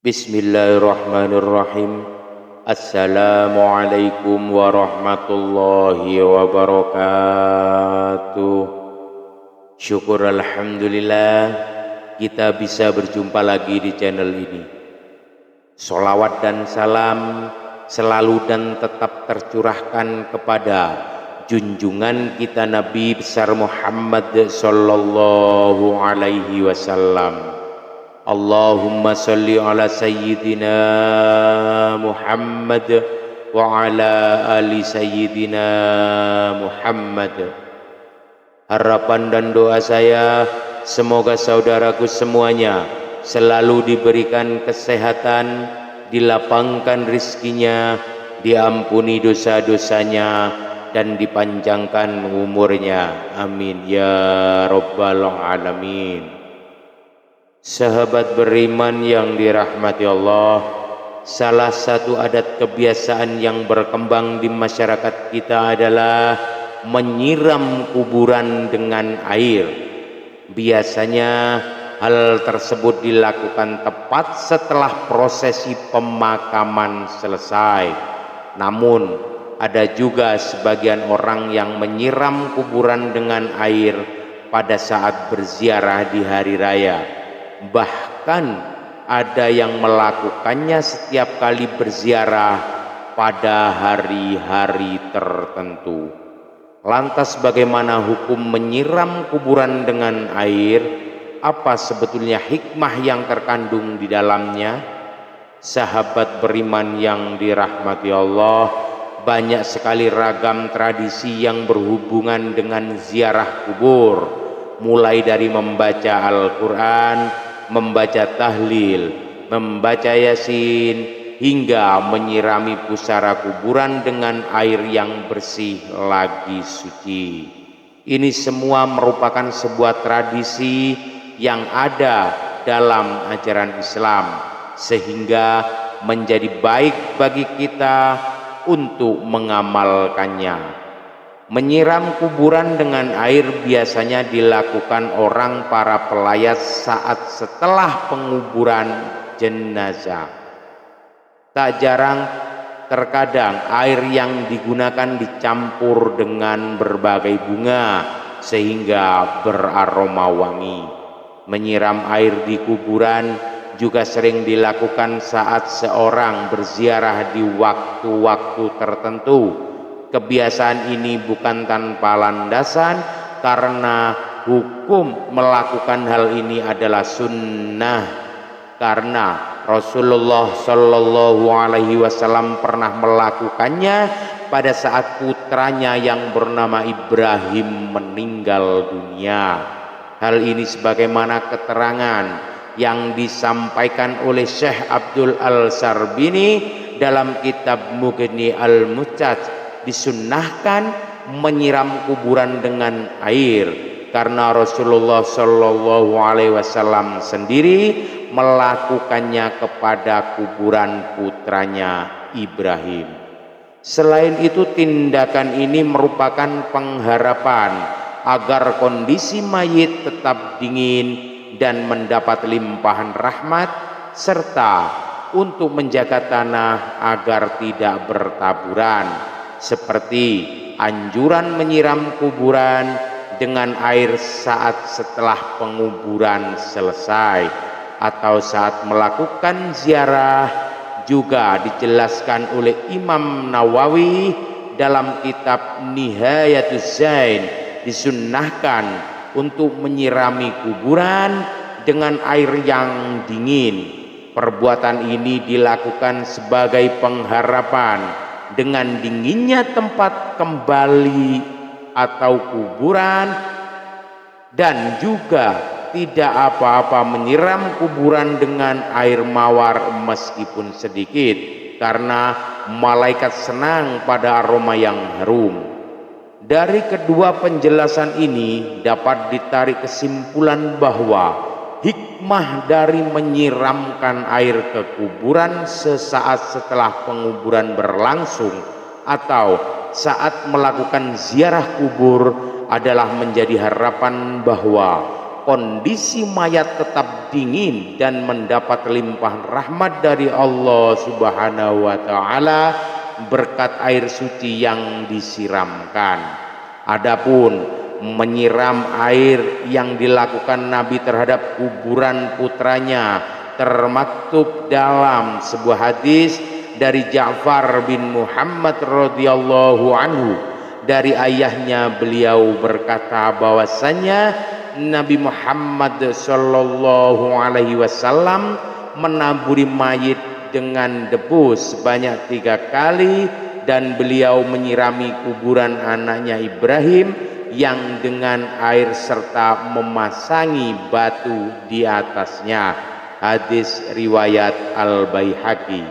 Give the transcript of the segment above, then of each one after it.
Bismillahirrahmanirrahim. Assalamualaikum warahmatullahi wabarakatuh. Syukur alhamdulillah kita bisa berjumpa lagi di channel ini. Sholawat dan salam selalu dan tetap tercurahkan kepada junjungan kita Nabi besar Muhammad sallallahu alaihi wasallam. Allahumma salli ala sayyidina Muhammad wa ala ali sayyidina Muhammad. Harapan dan doa saya semoga saudaraku semuanya selalu diberikan kesehatan, dilapangkan rizkinya, diampuni dosa-dosanya, dan dipanjangkan umurnya. Amin ya rabbal alamin. Sahabat beriman yang dirahmati Allah, salah satu adat kebiasaan yang berkembang di masyarakat kita adalah menyiram kuburan dengan air. Biasanya hal tersebut dilakukan tepat setelah prosesi pemakaman selesai. Namun ada juga sebagian orang yang menyiram kuburan dengan air pada saat berziarah di hari raya. Bahkan ada yang melakukannya setiap kali berziarah pada hari-hari tertentu. Lantas bagaimana hukum menyiram kuburan dengan air? Apa sebetulnya hikmah yang terkandung di dalamnya? Sahabat beriman yang dirahmati Allah, banyak sekali ragam tradisi yang berhubungan dengan ziarah kubur, mulai dari membaca Al-Quran, membaca tahlil, membaca yasin, hingga menyirami pusara kuburan dengan air yang bersih lagi suci. Ini semua merupakan sebuah tradisi yang ada dalam ajaran Islam, sehingga menjadi baik bagi kita untuk mengamalkannya. Menyiram kuburan dengan air biasanya dilakukan orang para pelayat saat setelah penguburan jenazah. Tak jarang terkadang air yang digunakan dicampur dengan berbagai bunga sehingga beraroma wangi. Menyiram air di kuburan juga sering dilakukan saat seorang berziarah di waktu-waktu tertentu. Kebiasaan ini bukan tanpa landasan karena hukum melakukan hal ini adalah sunnah, karena Rasulullah Shallallahu Alaihi Wasallam pernah melakukannya pada saat putranya yang bernama Ibrahim meninggal dunia. Hal ini sebagaimana keterangan yang disampaikan oleh Syekh Abdul Al-Sarbini dalam kitab Mughni Al-Muchaj. Disunnahkan menyiram kuburan dengan air karena Rasulullah Shallallahu Alaihi Wasallam sendiri melakukannya kepada kuburan putranya Ibrahim. Selain itu, tindakan ini merupakan pengharapan agar kondisi mayit tetap dingin dan mendapat limpahan rahmat, serta untuk menjaga tanah agar tidak bertaburan, seperti anjuran menyiram kuburan dengan air saat setelah penguburan selesai atau saat melakukan ziarah. Juga dijelaskan oleh Imam Nawawi dalam kitab Nihayatuz Zain, disunnahkan untuk menyirami kuburan dengan air yang dingin. Perbuatan ini dilakukan sebagai pengharapan dengan dinginnya tempat kembali atau kuburan, dan juga tidak apa-apa menyiram kuburan dengan air mawar meskipun sedikit, karena malaikat senang pada aroma yang harum. Dari kedua penjelasan ini dapat ditarik kesimpulan bahwa hikmah dari menyiramkan air ke kuburan sesaat setelah penguburan berlangsung atau saat melakukan ziarah kubur adalah menjadi harapan bahwa kondisi mayat tetap dingin dan mendapat limpahan rahmat dari Allah Subhanahu wa taala berkat air suci yang disiramkan. Adapun menyiram air yang dilakukan Nabi terhadap kuburan putranya termaktub dalam sebuah hadis dari Ja'far bin Muhammad radhiyallahu anhu. Dari ayahnya beliau berkata bahwasanya Nabi Muhammad sallallahu alaihi wasallam menaburi mayit dengan debu sebanyak 3 kali dan beliau menyirami kuburan anaknya Ibrahim yang dengan air serta memasangi batu di atasnya. Hadis riwayat Al-Baihaqi.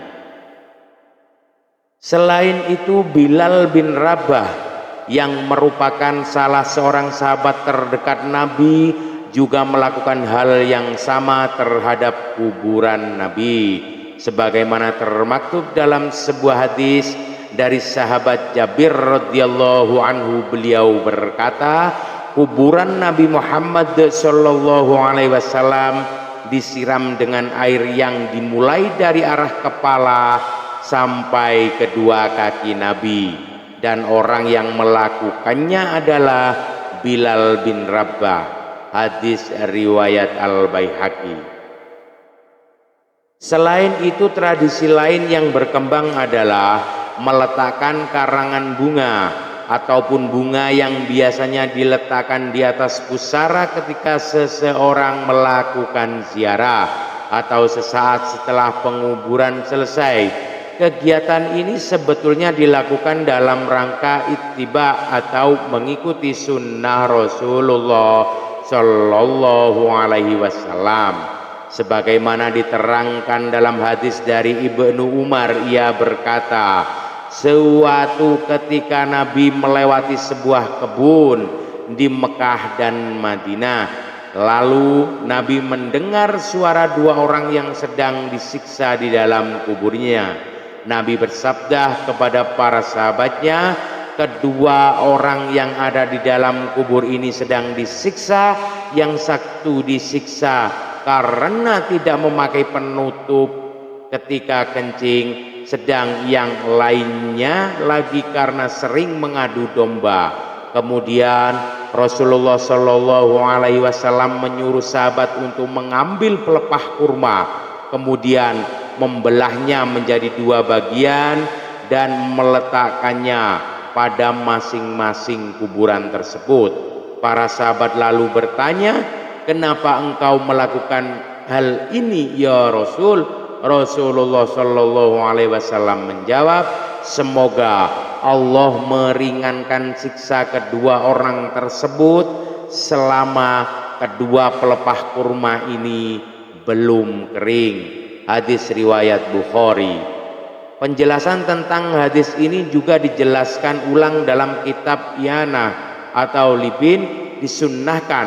Selain itu Bilal bin Rabah yang merupakan salah seorang sahabat terdekat Nabi juga melakukan hal yang sama terhadap kuburan Nabi, sebagaimana termaktub dalam sebuah hadis dari sahabat Jabir radhiyallahu anhu. Beliau berkata, kuburan Nabi Muhammad sallallahu alaihi wasallam disiram dengan air yang dimulai dari arah kepala sampai kedua kaki Nabi, dan orang yang melakukannya adalah Bilal bin Rabah. Hadis riwayat Al-Baihaqi. Selain itu tradisi lain yang berkembang adalah meletakkan karangan bunga ataupun bunga yang biasanya diletakkan di atas pusara ketika seseorang melakukan ziarah atau sesaat setelah penguburan selesai. Kegiatan ini sebetulnya dilakukan dalam rangka ittiba atau mengikuti sunnah Rasulullah Shallallahu Alaihi Wasallam, sebagaimana diterangkan dalam hadis dari Ibnu Umar. Ia berkata, suatu ketika Nabi melewati sebuah kebun di Mekah dan Madinah, lalu Nabi mendengar suara 2 orang yang sedang disiksa di dalam kuburnya. Nabi bersabda kepada para sahabatnya, kedua orang yang ada di dalam kubur ini sedang disiksa, yang satu disiksa karena tidak memakai penutup ketika kencing, sedang yang lainnya lagi karena sering mengadu domba. Kemudian Rasulullah Shallallahu Alaihi Wasallam menyuruh sahabat untuk mengambil pelepah kurma, kemudian membelahnya menjadi 2 bagian dan meletakkannya pada masing-masing kuburan tersebut. Para sahabat lalu bertanya, kenapa engkau melakukan hal ini ya Rasul? Rasulullah Shallallahu Alaihi Wasallam menjawab, semoga Allah meringankan siksa kedua orang tersebut selama kedua pelepah kurma ini belum kering. Hadis riwayat Bukhari. Penjelasan tentang hadis ini juga dijelaskan ulang dalam kitab Iyanah atau Libin. Disunnahkan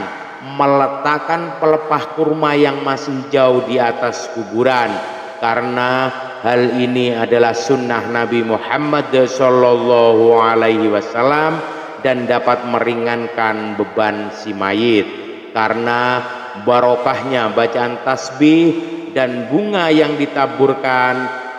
meletakkan pelepah kurma yang masih jauh di atas kuburan, karena hal ini adalah sunnah Nabi Muhammad sallallahu alaihi wasallam dan dapat meringankan beban si mayit, karena barokahnya bacaan tasbih dan bunga yang ditaburkan,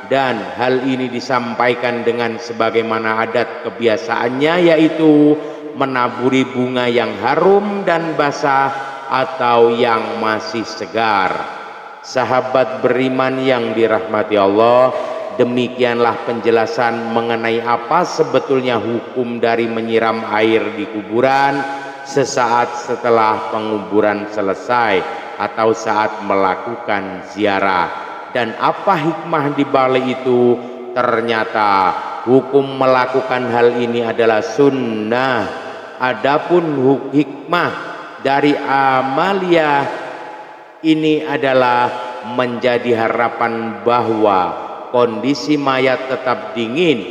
dan hal ini disampaikan dengan sebagaimana adat kebiasaannya, yaitu menaburi bunga yang harum dan basah atau yang masih segar. Sahabat beriman yang dirahmati Allah, demikianlah penjelasan mengenai apa sebetulnya hukum dari menyiram air di kuburan sesaat setelah penguburan selesai atau saat melakukan ziarah, dan apa hikmah di balik itu. Ternyata hukum melakukan hal ini adalah sunnah. Adapun hikmah dari amalia ini adalah menjadi harapan bahwa kondisi mayat tetap dingin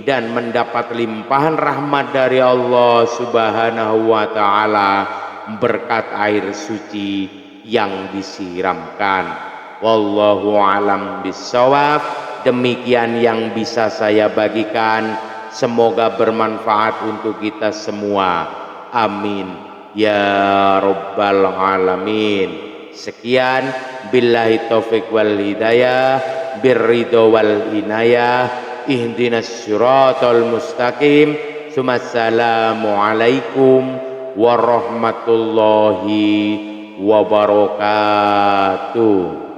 dan mendapat limpahan rahmat dari Allah Subhanahu wa taala berkat air suci yang disiramkan. Wallahu alam bissawab. Demikian yang bisa saya bagikan, semoga bermanfaat untuk kita semua. Amin ya rabbal alamin. Sekian, billahi taufiq wal hidayah, birridho wal inayah, ihdinas siratal mustaqim. Assalamu alaikum warahmatullahi wabarakatuh.